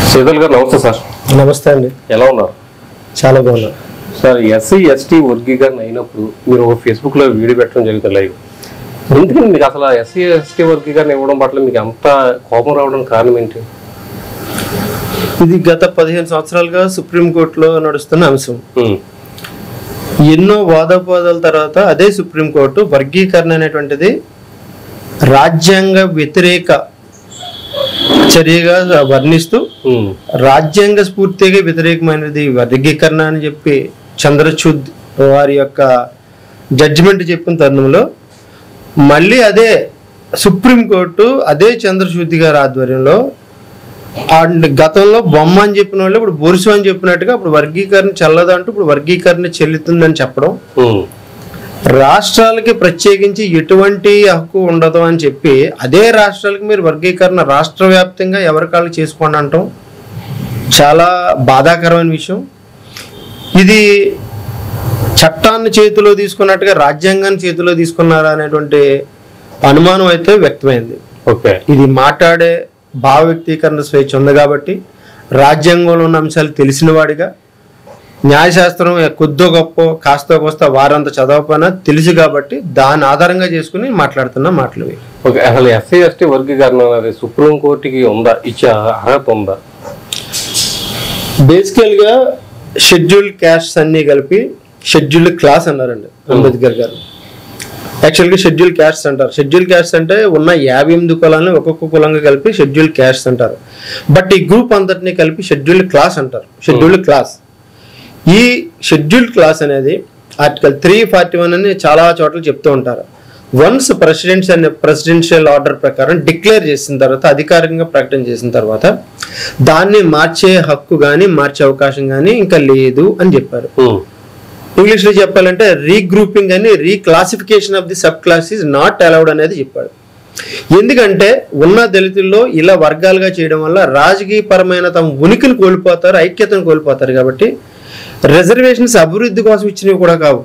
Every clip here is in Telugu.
శ్రీధర్ గారు నమస్తే సార్. నమస్తే అండి. ఎలా ఉన్నారు? చాలా బాగున్నారు సార్. ఎస్సీ ఎస్టీ వర్గీకరణ అయినప్పుడు మీరు ఫేస్బుక్ లో వీడియో పెట్టడం జరుగుతుంది లైవ్. ఎందుకని మీకు అసలు ఎస్సీ ఎస్టీ వర్గీకరణ ఇవ్వడం పట్ల మీకు అంత కోపం రావడం కారణం ఏంటి? ఇది గత 15 సంవత్సరాలుగా సుప్రీంకోర్టులో నడుస్తున్న అంశం. ఎన్నో వాదోపవాదాల తర్వాత అదే సుప్రీంకోర్టు వర్గీకరణ అనేటువంటిది రాజ్యాంగ వ్యతిరేక చర్యగా వర్ణిస్తూ రాజ్యాంగ స్ఫూర్తిగా వ్యతిరేకమైనది వర్గీకరణ అని చెప్పి చంద్రచూడ్ వారి యొక్క జడ్జిమెంట్ చెప్పిన తరుణంలో మళ్ళీ అదే సుప్రీంకోర్టు అదే చంద్రచూడ్ గారి ఆధ్వర్యంలో గతంలో బొమ్మ అని చెప్పిన వాళ్ళు ఇప్పుడు బొరుసు అని చెప్పినట్టుగా ఇప్పుడు వర్గీకరణ చెల్లదంటూ ఇప్పుడు వర్గీకరణ చెల్లుతుందని చెప్పడం, రాష్ట్రాలకి ప్రత్యేకించి ఎటువంటి హక్కు ఉండదు అని చెప్పి అదే రాష్ట్రాలకి మీరు వర్గీకరణ రాష్ట్ర వ్యాప్తంగా ఎవరికాళ్ళు చేసుకోండి అంటాం చాలా బాధాకరమైన విషయం. ఇది చట్టాన్ని చేతిలో తీసుకున్నట్టుగా రాజ్యాంగాన్ని చేతిలో తీసుకున్నారా అనేటువంటి అనుమానం అయితే వ్యక్తమైంది. ఇది మాట్లాడే భావ వ్యక్తీకరణ స్వేచ్ఛ ఉంది కాబట్టి రాజ్యాంగంలో ఉన్న అంశాలు తెలిసిన వాడిగా న్యాయశాస్త్రం కొద్దో గొప్ప కాస్త కోస్త వారంతా చదవకపోయినా తెలుసు కాబట్టి దాన్ని ఆధారంగా చేసుకుని మాట్లాడుతున్న మాటలు. అసలు ఎస్సీ ఎస్టీ వర్గీకరణ అనేది సుప్రీంకోర్టుకి ఉందా, ఇచ్చే అర్హత ఉందా? బేసికల్ గా షెడ్యూల్డ్ క్యాస్ట్స్ అన్ని కలిపి షెడ్యూల్డ్ క్లాస్ అన్నారండి అంబేద్కర్ గారు. యాక్చువల్గా షెడ్యూల్ క్యాస్ట్స్ అంటారు. షెడ్యూల్ క్యాస్ట్ అంటే ఉన్న 58 కులాలను ఒక్కొక్క కులంగా కలిపి షెడ్యూల్ క్యాస్ట్ అంటారు. బట్ ఈ గ్రూప్ అంతటిని కలిపి షెడ్యూల్డ్ క్లాస్ అంటారు. షెడ్యూల్డ్ క్లాస్, ఈ షెడ్యూల్డ్ క్లాస్ అనేది ఆర్టికల్ 341 అని చాలా చోట్ల చెప్తూ ఉంటారు. వన్స్ ప్రెసిడెన్షియల్ ఆర్డర్ ప్రకారం డిక్లేర్ చేసిన తర్వాత, అధికారికంగా ప్రకటన చేసిన తర్వాత దాన్ని మార్చే హక్కు కానీ మార్చే అవకాశం కానీ ఇంకా లేదు అని చెప్పారు. ఇంగ్లీష్ లో చెప్పాలంటే రీగ్రూపింగ్ అని, reclassification of the sub class is not allowed అనేది చెప్పాడు. ఎందుకంటే ఉన్న దళితుల్లో ఇలా వర్గాలుగా చేయడం వల్ల రాజకీయ పరమైన తమ ఉనికిని కోల్పోతారు, ఐక్యతను కోల్పోతారు. కాబట్టి రిజర్వేషన్స్ అభివృద్ధి కోసం ఇచ్చినవి కూడా కావు.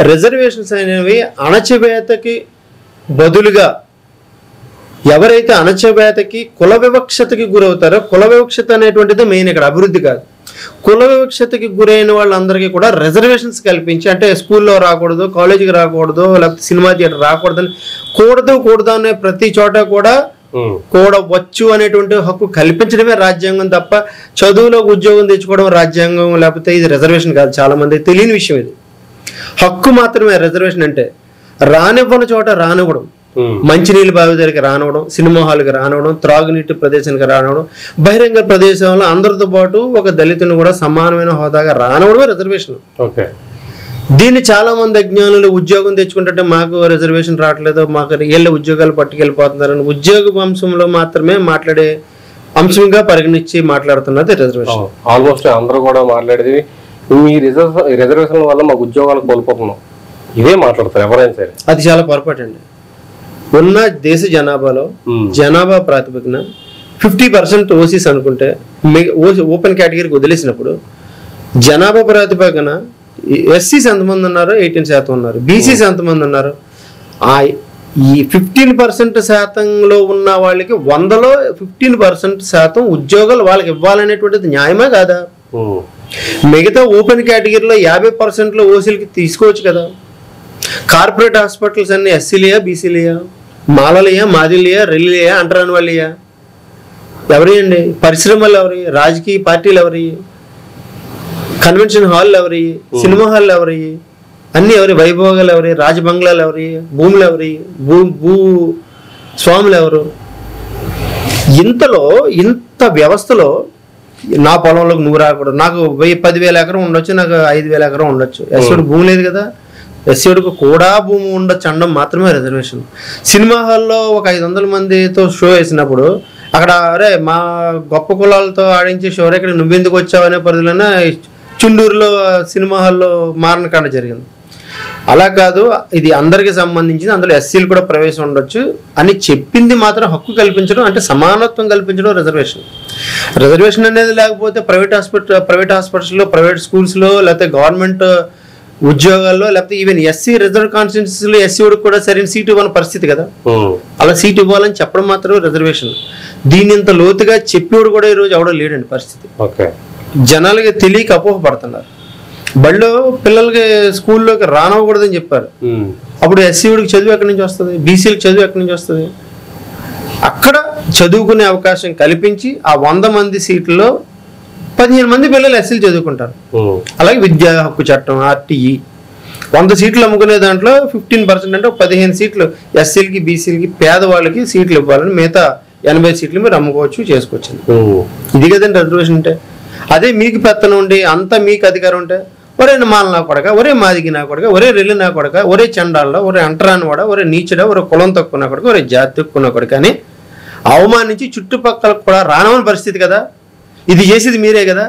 రిజర్వేషన్స్ అనేవి అణచివేతకి బదులుగా ఎవరైతే అణచివేతకి కుల వివక్షతకి గురవుతారో, కుల వివక్షత అనేటువంటిది మెయిన్ ఇక్కడ, అభివృద్ధి కాదు. కుల వివక్షతకి గురైన వాళ్ళందరికీ కూడా రిజర్వేషన్స్ కల్పించి, అంటే స్కూల్లో రాకూడదు, కాలేజీకి రాకూడదు, లేకపోతే సినిమా థియేటర్ రాకూడదని కూడదు అనే ప్రతి చోట కూడా కూడవచ్చు అనేటువంటి హక్కు కల్పించడమే రాజ్యాంగం తప్ప చదువులో ఉద్యోగం తెచ్చుకోవడం రాజ్యాంగం లేకపోతే ఇది రిజర్వేషన్ కాదు. చాలా మంది తెలియని విషయం ఇది. హక్కు మాత్రమే రిజర్వేషన్ అంటే. రానివ్వని చోట రానివ్వడం, మంచినీళ్ళ బావి దగ్గరికి రానివ్వడం, సినిమా హాల్కి రానివ్వడం, త్రాగునీటి ప్రదేశానికి రానివ్వడం, బహిరంగ ప్రదేశంలో అందరితో పాటు ఒక దళితుని కూడా సమానమైన హోదాగా రానివ్వడమే రిజర్వేషన్. దీన్ని చాలా మంది అజ్ఞానులు ఉద్యోగం తెచ్చుకుంటే మాకు రిజర్వేషన్ రావట్లేదు, మాకు వీళ్ళ ఉద్యోగాలు పట్టుకెళ్ళిపోతున్నారని ఉద్యోగ అంశంలో మాత్రమే మాట్లాడే అంశంగా పరిగణించి మాట్లాడుతున్నది రిజర్వేషన్. ఆల్మోస్ట్ అందరూ కూడా మాట్లాడేది మీ రిజర్వేషన్ వల్ల మాకు ఉద్యోగాలు కోల్పోతున్నాం, ఇదే మాట్లాడతారు ఎవరైనా సరే. అది చాలా పొరపాటు అండి. ఉన్న దేశ జనాభాలో జనాభా ప్రాతిపదికన 50% ఓసీస్ అనుకుంటే ఓపెన్ కేటగిరీకి వదిలేసినప్పుడు జనాభా ప్రాతిపదికన ఎస్సీస్ ఎంతమంది ఉన్నారు? 18% ఉన్నారు. బీసీస్ ఎంతమంది ఉన్నారు? ఈ 15% శాతంలో ఉన్న వాళ్ళకి 100లో 15% ఉద్యోగాలు వాళ్ళకి ఇవ్వాలనేటువంటిది న్యాయమా కాదా? మిగతా ఓపెన్ కేటగిరీలో 50%లో ఓసీలకి తీసుకోవచ్చు కదా. కార్పొరేట్ హాస్పిటల్స్ అన్ని ఎస్సీలియా, బీసీలియా, మాలలియా, మాదిలియా, రెల్లియా, అంటరాని వాళ్ళియా? ఎవరి అండి? పరిశ్రమలు ఎవరి? రాజకీయ పార్టీలు ఎవరి? కన్వెన్షన్ హాల్ ఎవరి? సినిమా హాల్ ఎవరి? అన్ని ఎవరి? వైభోగాలు ఎవరి? రాజబంగ్లాలు ఎవరి? భూములు ఎవరి? భూ స్వాములు ఎవరు? ఇంత వ్యవస్థలో నా పొలంలోకి నువ్వు రాకూడదు, నాకు 10,000 ఎకరం ఉండొచ్చు, నాకు 5,000 ఎకరం ఉండొచ్చు. ఎస్సీడు భూమి లేదు కదా, ఎస్సీడుకు కూడా భూమి ఉండొచ్చు అనడం మాత్రమే రిజర్వేషన్. సినిమా హాల్లో ఒక 500 మందితో షో వేసినప్పుడు అక్కడ అరే మా గొప్ప కులాలతో ఆడించే షో ఇక్కడ నువ్వెందుకు వచ్చావు అనే పరిధిలోనే చుండూరులో సినిమా హాల్లో మారణకాండ జరిగింది. అలా కాదు, ఇది అందరికి సంబంధించింది, అందులో ఎస్సీలు కూడా ప్రవేశం ఉండొచ్చు అని చెప్పింది మాత్రం హక్కు కల్పించడం, అంటే సమానత్వం కల్పించడం రిజర్వేషన్. రిజర్వేషన్ అనేది లేకపోతే ప్రైవేట్ హాస్పిటల్స్లో, ప్రైవేట్ స్కూల్స్లో, లేకపోతే గవర్నమెంట్ ఉద్యోగాల్లో, లేకపోతే ఈవెన్ ఎస్సీ రిజర్వ్ కాన్స్టిట్యూన్సీలో ఎస్సీ కూడా సరైన సీటు ఇవ్వని పరిస్థితి కదా. అలా సీట్ ఇవ్వాలని చెప్పడం మాత్రం రిజర్వేషన్. దీన్ని ఇంత లోతుగా చెప్పేవాడు కూడా ఈరోజు ఎవడో లేడండి పరిస్థితి. జనాలకి తెలియక అపోహపడుతున్నారు. బడిలో పిల్లలకి స్కూల్లోకి రానవ్వకూడదని చెప్పారు. అప్పుడు ఎస్సీడికి చదువు ఎక్కడి నుంచి వస్తుంది, బీసీలకు చదువు ఎక్కడి నుంచి వస్తుంది? అక్కడ చదువుకునే అవకాశం కల్పించి ఆ 100 మంది సీట్లలో 15 మంది పిల్లలు ఎస్సీలు చదువుకుంటారు. అలాగే విద్యా హక్కు చట్టం ఆర్టీఈ 100 సీట్లు అమ్ముకునే దాంట్లో 15% అంటే 15 సీట్లు ఎస్సీలకి బీసీలకి పేదవాళ్ళకి సీట్లు ఇవ్వాలని, మిగతా 80 సీట్లు మీరు అమ్ముకోవచ్చు, చేసుకోవచ్చు. ఇది కదండి రిజర్వేషన్ అంటే. అదే మీకు పెత్తనం ఉండి అంతా మీకు అధికారం ఉంటే, ఒరే మాల నా కొడక, ఒరే మాదిగి నా కొడక, ఒరే రెల్లి నా కొడక, ఒరే చండాళ్ళ, ఒరే అంటరాని వాడ, ఒరే నీచుడా, ఒరే కులం తక్కువ నా కొడక, ఒరే జాతి తక్కువ నా కొడక అని అవమానించి చుట్టుపక్కల కూడా రానవని పరిస్థితి కదా. ఇది చేసేది మీరే కదా.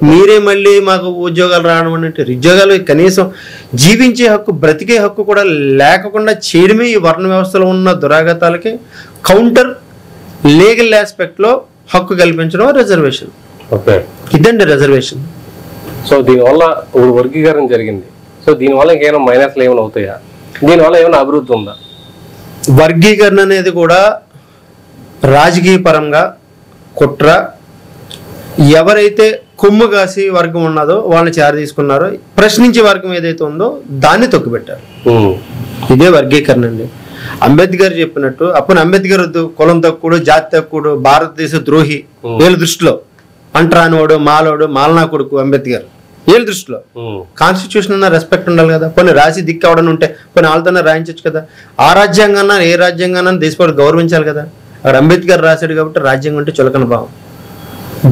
మీరే మళ్ళీ మాకు ఉద్యోగాలు రావడం అంటే, ఉద్యోగాలు కనీసం జీవించే హక్కు, బ్రతికే హక్కు కూడా లేకుండా చేయడమే ఈ వర్ణ వ్యవస్థలో ఉన్న దురాగతాలకి కౌంటర్ లీగల్ ఆస్పెక్ట్లో హక్కు కల్పించడం రిజర్వేషన్. ఇదండి రిజర్వేషన్. సో దీనివల్ల ఇప్పుడు వర్గీకరణ జరిగింది. సో దీనివల్ల ఇంకేమైనా మైనస్లు ఏమైనా అవుతాయా? దీనివల్ల ఏమైనా అభివృద్ధి ఉందా? వర్గీకరణ అనేది కూడా రాజకీయ పరంగా కుట్ర. ఎవరైతే కొమ్ము కాసి వర్గం ఉన్నదో వాళ్ళని చేర తీసుకున్నారో, ప్రశ్నించే వర్గం ఏదైతే ఉందో దాన్ని తొక్కిపెట్టారు. ఇదే వర్గీకరణ అండి. అంబేద్కర్ చెప్పినట్టు, అప్పుడు అంబేద్కర్ వద్దు, కులం తక్కువడు, జాతి తక్కువడు, భారతదేశ ద్రోహి వీళ్ళ దృష్టిలో, అంటరానివాడు, మాలోడు, మాలనా కొడుకు అంబేద్కర్ వీళ్ళ దృష్టిలో. కాన్స్టిట్యూషన్ అన్న రెస్పెక్ట్ ఉండాలి కదా. కొన్ని రాసి దిక్కు అవడం ఉంటే కొన్ని వాళ్ళతోనే రాయించవచ్చు కదా. ఆ రాజ్యాంగాన్న ఏ రాజ్యాంగాన్న దేశపౌరులు గౌరవించాలి కదా. అక్కడ అంబేద్కర్ రాశాడు కాబట్టి రాజ్యాంగం అంటే చులకన భావం.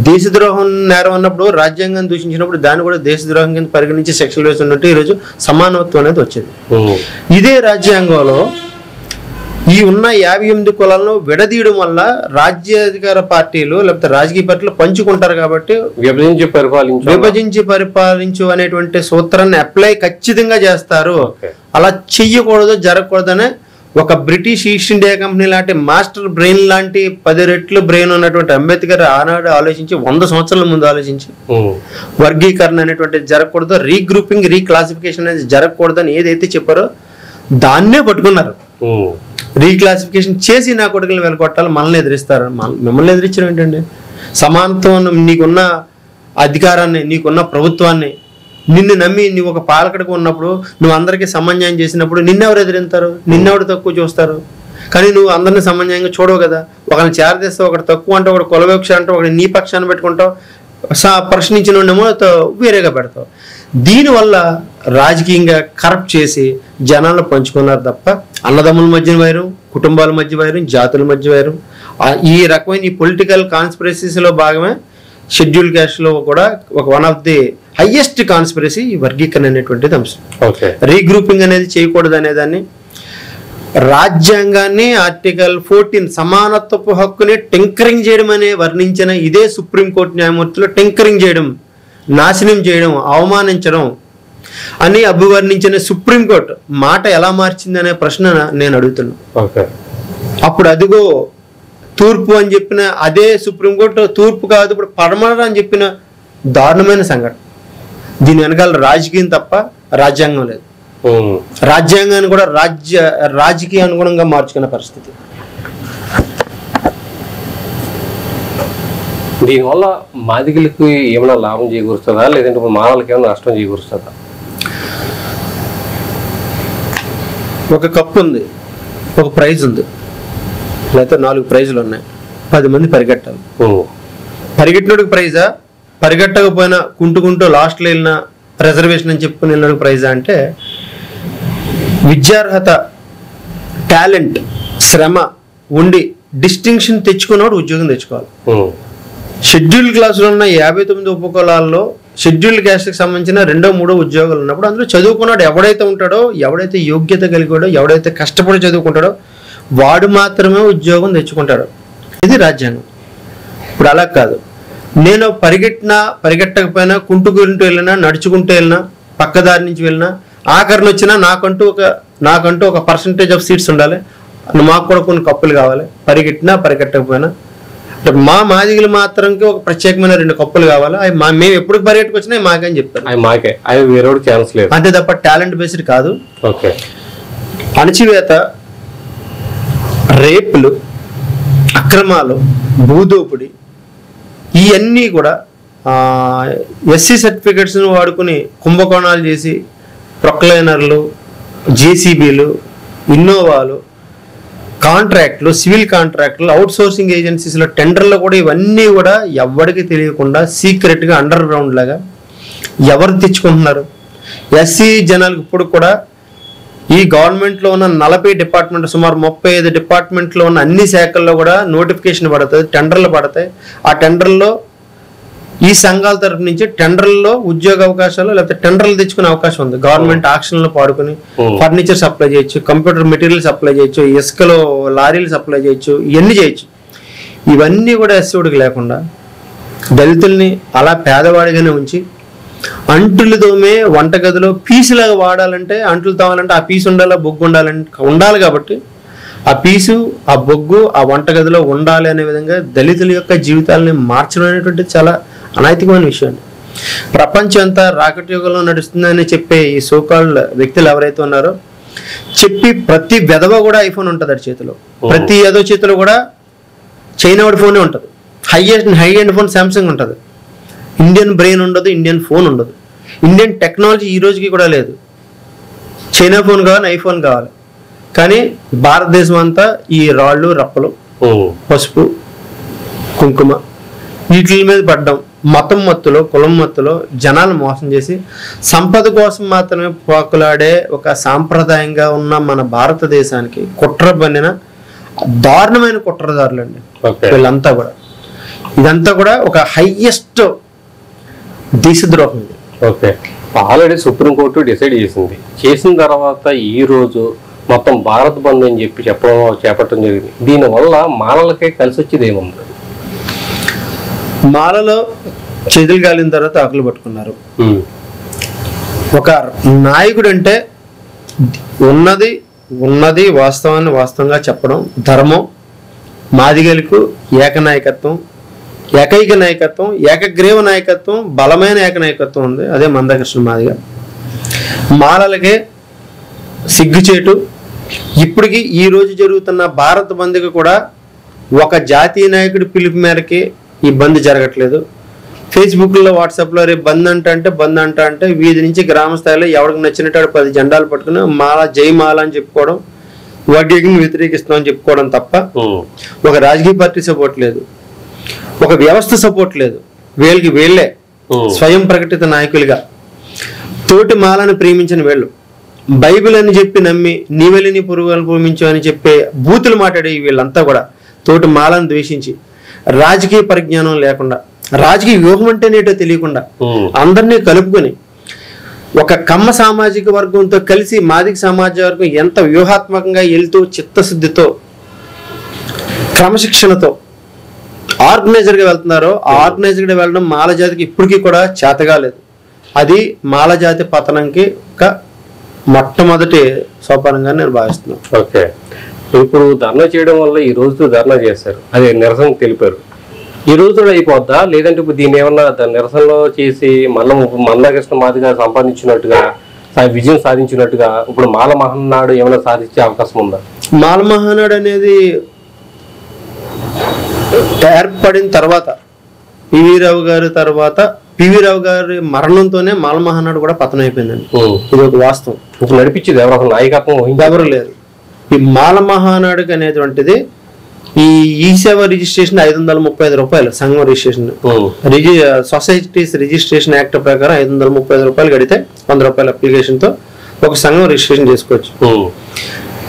దేశద్రోహం నేరం అన్నప్పుడు, రాజ్యాంగాన్ని దూషించినప్పుడు దాన్ని కూడా దేశద్రోహం కింద పరిగణించి సెక్షన్లు వేసి ఉన్నట్టు ఈరోజు సమానత్వం అనేది వచ్చింది. ఇదే రాజ్యాంగంలో ఈ ఉన్న 58 కులాలను విడదీయడం వల్ల రాజ్యాధికార పార్టీలు లేకపోతే రాజకీయ పార్టీలు పంచుకుంటారు కాబట్టి విభజించి పరిపాలించు అనేటువంటి సూత్రాన్ని అప్లై ఖచ్చితంగా చేస్తారు. అలా చెయ్యకూడదు, జరగకూడదనే ఒక బ్రిటిష్ ఈస్ట్ ఇండియా కంపెనీ లాంటి మాస్టర్ బ్రెయిన్ లాంటి 10 రెట్లు బ్రెయిన్ ఉన్నటువంటి అంబేద్కర్ ఆనాడు ఆలోచించి 100 సంవత్సరాల ముందు ఆలోచించి వర్గీకరణ అనేటువంటి జరగకూడదు, రీగ్రూపింగ్ రీక్లాసిఫికేషన్ అనేది జరగకూడదని ఏదైతే చెప్పారో దాన్నే పట్టుకున్నారు. రీక్లాసిఫికేషన్ చేసి నా కొడుకులను వెళ్ళగొట్టాలి, మనల్ని ఎదిరిస్తారు. మిమ్మల్ని ఎదిరించడం ఏంటండి? సమానత్వం, నీకున్న అధికారాన్ని, నీకున్న ప్రభుత్వాన్ని, నిన్ను నమ్మి నువ్వు ఒక పాలకుడికి ఉన్నప్పుడు, నువ్వు అందరికీ సమన్యాయం చేసినప్పుడు నిన్నెవరు ఎదిరింతారు? నిన్నెవరు తక్కువ చూస్తారు? కానీ నువ్వు అందరినీ సమన్యాయంగా చూడవు కదా. ఒకరిని చేరదీస్తావు, ఒకటి తక్కువ అంటే, ఒకటి కులవివక్ష అంటే, ఒకటి నీ పక్షాన్ని పెట్టుకుంటావు, ప్రశ్నించిన వేరేగా పెడతావు. దీనివల్ల రాజకీయంగా కరప్ట్ చేసి జనాలను పంచుకున్నారు తప్ప అన్నదమ్ముల మధ్య వైరం, కుటుంబాల మధ్య వైరం, జాతుల మధ్య వైరం, ఈ రకమైన ఈ పొలిటికల్ కాన్స్పిరసీస్లో భాగమే షెడ్యూల్ క్యాస్ట్లో కూడా ఒక one of the highest conspiracy ఈ వర్గీకరణ అనేటువంటిది అంశం. రీగ్రూపింగ్ అనేది చేయకూడదు అనేదాన్ని, రాజ్యాంగాన్ని ఆర్టికల్ 14 సమానత్వపు హక్కుని టెంకరింగ్ చేయడం అనే వర్ణించిన ఇదే సుప్రీంకోర్టు న్యాయమూర్తిలో టెంకరింగ్ చేయడం, నాశనం చేయడం, అవమానించడం అని అభివర్ణించిన సుప్రీంకోర్టు మాట ఎలా మార్చింది అనే ప్రశ్న నేను అడుగుతున్నా. అప్పుడు అదిగో తూర్పు అని చెప్పిన అదే సుప్రీంకోర్టు తూర్పు కాదు ఇప్పుడు పడమర అని చెప్పిన దారుణమైన సంఘటన. దీని వెనకాల రాజకీయం తప్ప రాజ్యాంగం లేదు. రాజ్యాంగాన్ని కూడా రాజకీయ అనుగుణంగా మార్చుకున్న పరిస్థితి. దీనివల్ల మాదిగలకు ఏమైనా లాభం చేకూరుస్తుందా, లేదంటే మానవులకి ఏమైనా నష్టం చేకూరుస్తుందా? ఒక కప్పు ఉంది, ఒక ప్రైజ్ ఉంది, లేకపోతే 4 ప్రైజులు ఉన్నాయి, 10 మంది పరిగెట్టాలి. పరిగెట్టినోడికి ప్రైజా, పరిగెట్టకపోయినా కుంటుకుంటూ లాస్ట్లో వెళ్ళిన రిజర్వేషన్ అని చెప్పుకుని వెళ్ళినోడికి ప్రైజా అంటే, విద్యార్హత, టాలెంట్, శ్రమ ఉండి డిస్టింక్షన్ తెచ్చుకున్నవాడు ఉద్యోగం తెచ్చుకోవాలి. షెడ్యూల్ క్లాసులో ఉన్న 59 ఉపకులాల్లో షెడ్యూల్ క్యాస్ట్కి సంబంధించిన 2, 3 ఉద్యోగాలు ఉన్నప్పుడు అందులో చదువుకున్నాడు ఎవడైతే ఉంటాడో, ఎవడైతే యోగ్యత కలిగాడో, ఎవడైతే కష్టపడి చదువుకుంటాడో వాడు మాత్రమే ఉద్యోగం తెచ్చుకుంటాడు. ఇది రాజ్యాంగం. ఇప్పుడు అలా కాదు. నేను పరిగెట్టకపోయినా, కుంటుకుంటూ వెళ్ళినా, నడుచుకుంటూ వెళ్ళినా, పక్కదారి నుంచి వెళ్ళినా, ఆఖరిని వచ్చినా నాకంటూ ఒక పర్సంటేజ్ ఆఫ్ సీట్స్ ఉండాలి, మాకు కూడా కొన్ని కప్పులు కావాలి. పరిగెట్టినా పరిగెట్టకపోయినా మా మాదిగలు మాత్రంకి ఒక ప్రత్యేకమైన 2 కప్పులు కావాలి, అవి మేము ఎప్పుడు పర్యటనకు వచ్చినా మాకే అని చెప్తారు. అవి మాకే, అవి వేరే ఛాన్స్ లేదు, అంతే తప్ప టాలెంట్ బేస్డ్ కాదు. ఓకే. అణచివేత, రేపులు, అక్రమాలు, భూదోపిడి ఇవన్నీ కూడా ఎస్సీ సర్టిఫికెట్స్ను వాడుకుని కుంభకోణాలు చేసి ప్రొక్లైనర్లు, జేసీబీలు, ఇన్నోవాలు, కాంట్రాక్ట్లు, సివిల్ కాంట్రాక్ట్లు, అవుట్ సోర్సింగ్ ఏజెన్సీస్లో టెండర్లు కూడా ఇవన్నీ కూడా ఎవరికి తెలియకుండా సీక్రెట్గా అండర్ గ్రౌండ్ లాగా ఎవరు తెచ్చుకుంటున్నారు. ఎస్సీ జనాలకు ఇప్పుడు కూడా ఈ గవర్నమెంట్లో ఉన్న 40 డిపార్ట్మెంట్, సుమారు 35 డిపార్ట్మెంట్లో ఉన్న అన్ని శాఖల్లో కూడా నోటిఫికేషన్ పడుతుంది, టెండర్లు పడతాయి. ఆ టెండర్లో ఈ సంఘాల తరపు నుంచి టెండర్లలో ఉద్యోగ అవకాశాలు లేకపోతే టెండర్లు తెచ్చుకునే అవకాశం ఉంది. గవర్నమెంట్ ఆక్షన్లో పాడుకుని ఫర్నిచర్ సప్లై చేయొచ్చు, కంప్యూటర్ మెటీరియల్ సప్లై చేయొచ్చు, ఇసుకలో లారీలు సప్లై చేయొచ్చు, ఇవన్నీ చేయొచ్చు. ఇవన్నీ కూడా ఎస్సీడికి లేకుండా దళితుల్ని అలా పేదవాడిగానే ఉంచి అంటులు తోమే వంటగదిలో పీసులాగా వాడాలంటే, అంటులు తోమాలంటే ఆ పీసు ఉండాలా, బొగ్గు ఉండాలి కాబట్టి ఆ పీసు, ఆ బొగ్గు ఆ వంటగదిలో ఉండాలి అనే విధంగా దళితుల యొక్క జీవితాలని మార్చడం అనేటువంటిది చాలా అనైతికమైన విషయం. ప్రపంచం అంతా రాకెట్ యుగంలో నడుస్తుందని చెప్పే ఈ సోకాల్డ్ వ్యక్తులు ఎవరైతే ఉన్నారో చెప్పి ప్రతి వెధవ కూడా ఐఫోన్ ఉంటుంది అటు చేతిలో, ప్రతి ఏదో చేతిలో కూడా చైనా వాడి ఫోనే ఉంటుంది, హై ఎండ్ ఫోన్ శాంసంగ్ ఉంటుంది. ఇండియన్ బ్రెయిన్ ఉండదు, ఇండియన్ ఫోన్ ఉండదు, ఇండియన్ టెక్నాలజీ ఈ రోజుకి కూడా లేదు. చైనా ఫోన్ కావాలి, ఐఫోన్ కావాలి. కానీ భారతదేశం అంతా ఈ రాళ్ళు, రప్పలు, పసుపు, కుంకుమ వీటి మీద పడ్డం, మతం మత్తులో, కులం మత్తులో జనాలను మోసం చేసి సంపద కోసం మాత్రమే పోకులాడే ఒక సాంప్రదాయంగా ఉన్న మన భారతదేశానికి కుట్ర పన్నిన దారుణమైన కుట్రదారులు అండి వీళ్ళంతా కూడా. ఇదంతా కూడా ఒక హైయెస్ట్ దేశద్రోహం. ఓకే, ఆల్రెడీ సుప్రీంకోర్టు డిసైడ్ చేసిన తర్వాత ఈ రోజు మొత్తం భారత్ బంద్ అని చెప్పి చేపట్టడం జరిగింది. దీనివల్ల మాలలకే కలిసి వచ్చేది ఏముంది? మాలలో చేతులు కాలిన తర్వాత ఆకులు పట్టుకున్నారు. ఒక నాయకుడు అంటే ఉన్నది వాస్తవాన్ని వాస్తవంగా చెప్పడం ధర్మం. మాదిగలకు ఏకనాయకత్వం, ఏకైక నాయకత్వం, ఏకగ్రీవ నాయకత్వం, బలమైన ఏకనాయకత్వం ఉంది, అదే మందకృష్ణ మాదిగ. మాలలకే సిగ్గుచేటు. ఇప్పటికి ఈ రోజు జరుగుతున్న భారత్ బంద్కి కూడా ఒక జాతీయ నాయకుడి పిలుపు మేరకి ఈ బంద్ జరగట్లేదు. ఫేస్బుక్లో, వాట్సాప్లో రేపు బంద్ అంటే వీధి నుంచి గ్రామ స్థాయిలో ఎవరికి నచ్చినట్టు 10 జెండాలు పట్టుకుని మాల, జై మాల అని చెప్పుకోవడం, వడ్డీకి వ్యతిరేకిస్తున్నామని చెప్పుకోవడం తప్ప ఒక రాజకీయ పార్టీ సపోర్ట్ లేదు, ఒక వ్యవస్థ సపోర్ట్ లేదు. వీళ్ళే స్వయం ప్రకటిత నాయకులుగా తోటి మాలను ప్రేమించిన వీళ్ళు, బైబిల్ అని చెప్పి నమ్మి నీవెలిని పురుగులను ప్రేమించు అని చెప్పే బూతులు మాట్లాడే వీళ్ళంతా కూడా తోటి మాలను ద్వేషించి, రాజకీయ పరిజ్ఞానం లేకుండా, రాజకీయ వ్యూహం అంటేనేటో తెలియకుండా అందరినీ కలుపుకొని ఒక కమ్మ సామాజిక వర్గంతో కలిసి మాదిగ సామాజిక వర్గం ఎంత వ్యూహాత్మకంగా వెళ్తూ చిత్తశుద్ధితో క్రమశిక్షణతో ఆర్గనైజర్గా వెళ్తున్నారో ఆ ఆర్గనైజర్గా వెళ్ళడం మాల జాతికి ఇప్పటికీ కూడా చేతగా లేదు. అది మాల జాతి పతనంకి ఒక మొట్టమొదటి సోపానంగా నేను భావిస్తున్నాను. ఓకే, ఇప్పుడు ధర్నా చేయడం వల్ల ఈ రోజు ధర్నా చేశారు, అదే నిరసన తెలిపారు, ఈ రోజు అయిపోద్దా? లేదంటే ఇప్పుడు దీన్ని ఏమన్నా నిరసనలో చేసి మళ్ళీ మందకృష్ణ మాదిగా సంపాదించినట్టుగా విజయం సాధించినట్టుగా ఇప్పుడు మాల మహానాడు ఏమైనా సాధించే అవకాశం ఉందా? మాల మహానాడు అనేది ఏర్పడిన తర్వాత పివి రావు గారి మరణంతోనే మాల మహానాడు కూడా పతనం అయిపోయిందండి. ఇది ఒక వాస్తవం. ఇప్పుడు నడిపించేది ఎవరు? నాయకత్వం ఎవరు లేరు. ఈ మాల మహానాడుకి అనేటువంటిది ఈ ఈసేవ రిజిస్ట్రేషన్ 535 రూపాయలు, సంఘం రిజిస్ట్రేషన్, సొసైటీస్ రిజిస్ట్రేషన్ యాక్ట్ ప్రకారం 535 రూపాయలు కడితే 100 రూపాయల అప్లికేషన్ తో ఒక సంఘం రిజిస్ట్రేషన్ చేసుకోవచ్చు.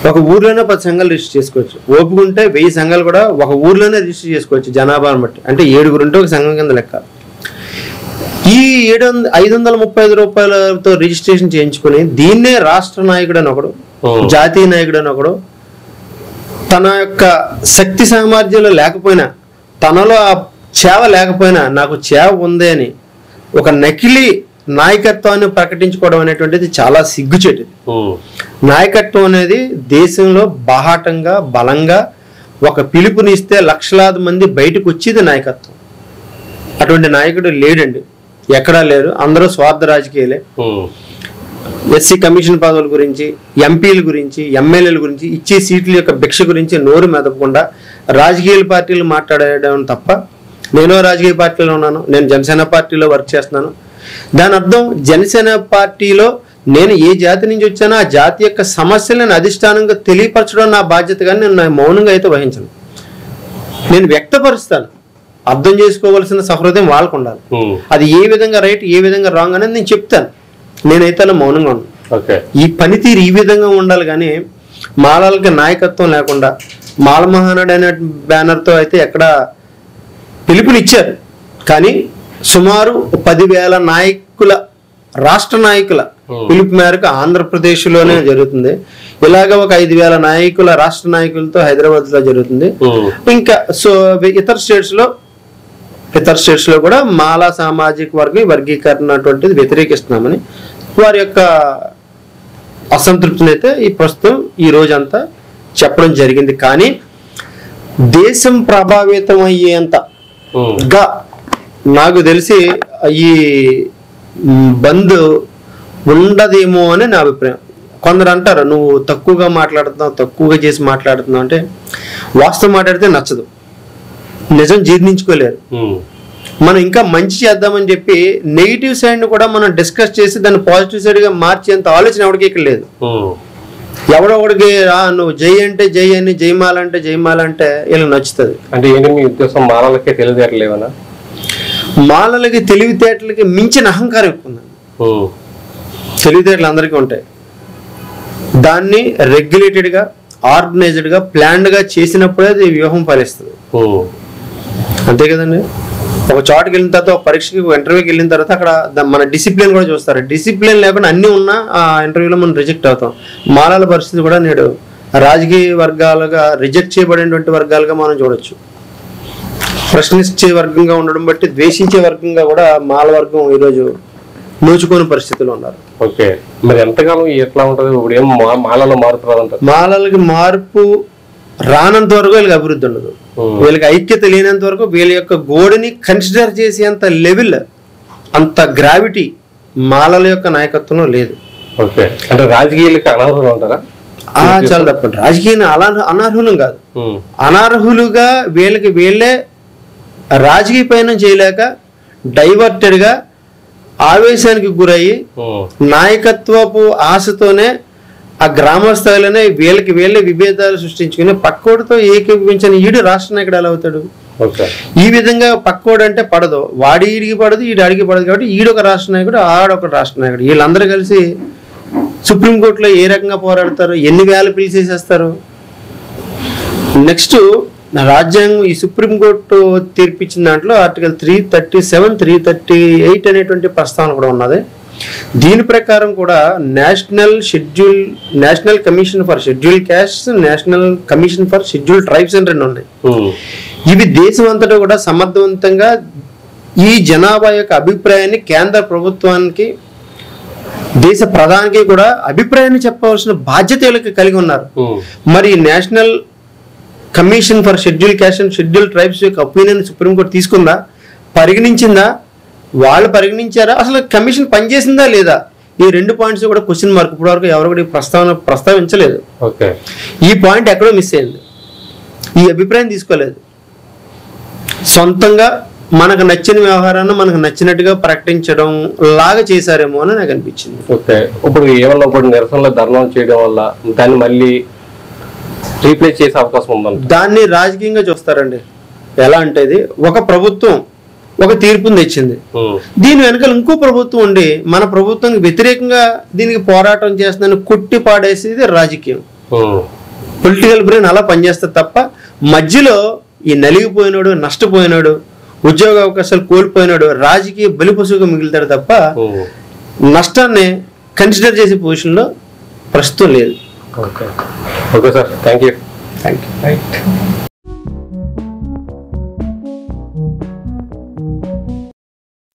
ఒక ఊర్లోనే 10 సంఘాలు రిజిస్టర్ చేసుకోవచ్చు. ఓపుకుంటే 1000 సంఘాలు కూడా ఒక ఊర్లోనే రిజిస్టర్ చేసుకోవచ్చు జనాభాను బట్టి. అంటే 7 ఉంటే ఒక సంఘం కింద లెక్క. ఈ 535 రూపాయలతో రిజిస్ట్రేషన్ చేయించుకుని దీన్నే రాష్ట్ర నాయకుడు అని ఒకడు, జాతీయ నాయకుడు అని ఒకడు, తన యొక్క శక్తి సామర్థ్యాలు లేకపోయినా, తనలో ఆ చేవ లేకపోయినా నాకు చేవ ఉంది అని ఒక నకిలీ నాయకత్వాన్ని ప్రకటించుకోవడం అనేటువంటిది చాలా సిగ్గుచేటు. నాయకత్వం అనేది దేశంలో బాహాటంగా, బలంగా ఒక పిలుపునిస్తే లక్షలాది మంది బయటకు వచ్చేది నాయకత్వం. అటువంటి నాయకుడు లేడండి, ఎక్కడా లేరు. అందరూ స్వార్థ రాజకీయాలే. ఎస్సీ కమిషన్ పదవుల గురించి, ఎంపీల గురించి, ఎమ్మెల్యేల గురించి, ఇచ్చే సీట్ల యొక్క భిక్ష గురించి నోరు మెదపకుండా రాజకీయ పార్టీలు మాట్లాడడం తప్ప, నేను రాజకీయ పార్టీలో ఉన్నాను, నేను జనసేన పార్టీలో వర్క్ చేస్తున్నాను. దాని అర్థం జనసేన పార్టీలో నేను ఏ జాతి నుంచి వచ్చానో ఆ జాతి యొక్క సమస్యలను అధిష్టానంగా తెలియపరచడం నా బాధ్యత, కానీ నేను మౌనంగా అయితే వహించను. నేను వ్యక్తపరుస్తాను. అర్థం చేసుకోవాల్సిన సహృదయం వాళ్ళకు ఉండాలి. అది ఏ విధంగా రైట్, ఏ విధంగా రాంగ్ అనేది నేను చెప్తాను. నేనైతే అలా మౌనంగా ఉన్నాను. ఈ పనితీరు ఈ విధంగా ఉండాలి, కానీ మాలలకి నాయకత్వం లేకుండా మాల మహానాడు అనే బ్యానర్తో అయితే ఎక్కడ పిలుపునిచ్చారు, కానీ సుమారు 10,000 నాయకుల, రాష్ట్ర నాయకుల పిలుపు మేరకు ఆంధ్రప్రదేశ్లోనే జరుగుతుంది. ఇలాగ ఒక 5,000 నాయకుల, రాష్ట్ర నాయకులతో హైదరాబాద్ లో జరుగుతుంది. ఇంకా సో ఇతర స్టేట్స్ లో కూడా మాలా సామాజిక వర్గీకరణ అటువంటిది వ్యతిరేకిస్తున్నామని వారి యొక్క అసంతృప్తిని అయితే ఈ ప్రస్తుతం ఈ రోజంతా చెప్పడం జరిగింది. కానీ దేశం ప్రభావితం అయ్యేంతగా నాకు తెలిసి ఈ బంద్ ఉండదేమో అని నా అభిప్రాయం. కొందరు అంటారు నువ్వు తక్కువగా మాట్లాడుతున్నావు, తక్కువగా చేసి మాట్లాడుతున్నావు అంటే, వాస్తవం మాట్లాడితే నచ్చదు, నిజం జీర్ణించుకోలేరు. మనం ఇంకా మంచి చేద్దామని చెప్పి నెగిటివ్ సైడ్ కూడా మనం డిస్కస్ చేసి దాన్ని పాజిటివ్ సైడ్ గా మార్చేంత ఆలోచన ఎవరికి ఇక్కడ లేదు. ఎవడొకడికి నువ్వు జై అంటే జై అని, జయమాల అంటే జయమాల అంటే వీళ్ళకి నచ్చుతుంది. అంటే ఏంటి మీ ఉద్దేశం? మాలలకే తెలివితేటలేవనా? మాలలకి తెలివితేటలకి మించిన అహంకారం ఎక్కువ ఉందండి. తెలివితేటలు అందరికీ ఉంటాయి. దాన్ని రెగ్యులేటెడ్ గా, ఆర్గనైజ్డ్ గా, ప్లాన్డ్ గా చేసినప్పుడే అది వ్యూహం ఫలిస్తుంది. అంతే కదండి. ఒక చోటుకి వెళ్ళిన తర్వాత, ఒక పరీక్షకి, ఒక ఇంటర్వ్యూకి వెళ్ళిన తర్వాత అక్కడ మన డిసిప్లిన్ కూడా చూస్తారు. డిసిప్లిన్ లేకుండా అన్ని ఉన్నా ఆ ఇంటర్వ్యూలో మనం రిజెక్ట్ అవుతాం. మాలాల పరిస్థితి కూడా నేడు రాజకీయ వర్గాలుగా రిజెక్ట్ చేయబడినటువంటి వర్గాలుగా మనం చూడొచ్చు. ప్రశ్నించే వర్గంగా ఉండడం బట్టి ద్వేషించే వర్గంగా కూడా మాల వర్గం ఈరోజు నోచుకోని పరిస్థితులు ఉన్నారు. ఓకే, మరి ఎంతకాలం ఎట్లా ఉంటుంది? ఇప్పుడు ఏం మాలలో మార్పు రాదంటారు? మాలలకి మార్పు రానంత వరకు వీళ్ళకి అభివృద్ధి ఉండదు. వీళ్ళకి ఐక్యత లేనంత వరకు వీళ్ళ యొక్క గోడని కన్సిడర్ చేసేంత లెవెల్, అంత గ్రావిటీ మాలల యొక్క నాయకత్వంలో లేదు. ఓకే, అంటే రాజకీయాలకి అనర్హులు అంటారా? చాలా తప్పండి. రాజకీయ అనర్హులం కాదు, అనర్హులుగా వీళ్ళకి వీళ్ళే రాజకీయ పయనం చేయలేక డైవర్టెడ్ గా ఆవేశానికి గురయ్యి నాయకత్వపు ఆశతోనే ఆ గ్రామ స్థాయిలోనే వీళ్ళకి వీళ్ళే విభేదాలు సృష్టించుకుని పక్కోడితో ఏకీభవించిన ఈడు రాష్ట్ర నాయకుడు ఎలా అవుతాడు? ఈ విధంగా పక్కోడు అంటే పడదు, వాడి ఈడికి పడదు, ఈడు అడిగి పడదు. కాబట్టి ఈడొక రాష్ట్ర నాయకుడు, ఆడొక రాష్ట్ర నాయకుడు, వీళ్ళందరూ కలిసి సుప్రీంకోర్టులో ఏ రకంగా పోరాడతారు? ఎన్ని వేల పిలిచేసేస్తారు? నెక్స్ట్ రాజ్యాంగం ఈ సుప్రీంకోర్టు తీర్పిచ్చిన దాంట్లో ఆర్టికల్ 337, 338 అనేటువంటి ప్రస్తావన కూడా ఉన్నది. దీని ప్రకారం కూడా national commission for schedule caste, national commission for schedule tribes అని 2 ఉన్నాయి. ఇవి దేశం అంతటా కూడా సమర్థవంతంగా ఈ జనాభా యొక్క అభిప్రాయాన్ని కేంద్ర ప్రభుత్వానికి, దేశ ప్రధానికి కూడా అభిప్రాయాన్ని చెప్పవలసిన బాధ్యత వీళ్ళకి కలిగి ఉన్నారు. మరి national commission for schedule caste and schedule tribes యొక్క ఒపీనియన్ సుప్రీంకోర్టు తీసుకుందా, పరిగణించిందా, వాళ్ళు పరిగణించారా, అసలు కమిషన్ పనిచేసిందా లేదా? ఈ 2 పాయింట్స్ కూడా క్వశ్చన్ మార్క్. ఇప్పటి వరకు ఎవరు కూడా ప్రస్తావించలేదు. ఈ పాయింట్ ఎక్కడో మిస్ అయింది. ఈ అభిప్రాయం తీసుకోలేదు. సొంతంగా మనకు నచ్చిన వ్యవహారాన్ని మనకు నచ్చినట్టుగా ప్రకటించడం లాగా చేశారేమో అని నాకు అనిపించింది. ఓకే, ఇప్పుడు ఏమన్నా ఇప్పుడు నిరసనలో ధర్నా చేయడం వల్ల దాన్ని మళ్ళీ రీప్లేస్ చేసే అవకాశం ఉందండి? దాన్ని రాజకీయంగా చూస్తారండి. ఎలా అంటే ఇది ఒక ప్రభుత్వం ఒక తీర్పుని తెచ్చింది, దీని వెనకాల ఇంకో ప్రభుత్వం ఉండి మన ప్రభుత్వానికి వ్యతిరేకంగా దీనికి పోరాటం చేస్తుందని కొట్టి పాడేసేది రాజకీయం. పొలిటికల్ బ్రెయిన్ అలా పనిచేస్తుంది తప్ప మధ్యలో ఈ నలిగిపోయినాడు, నష్టపోయినాడు, ఉద్యోగ అవకాశాలు కోల్పోయినాడు రాజకీయ బలిపశువుగా మిగులుతాడు తప్ప నష్టాన్ని కన్సిడర్ చేసే పొజిషన్లో ప్రస్తుతం లేదు. Okay sir, thank you.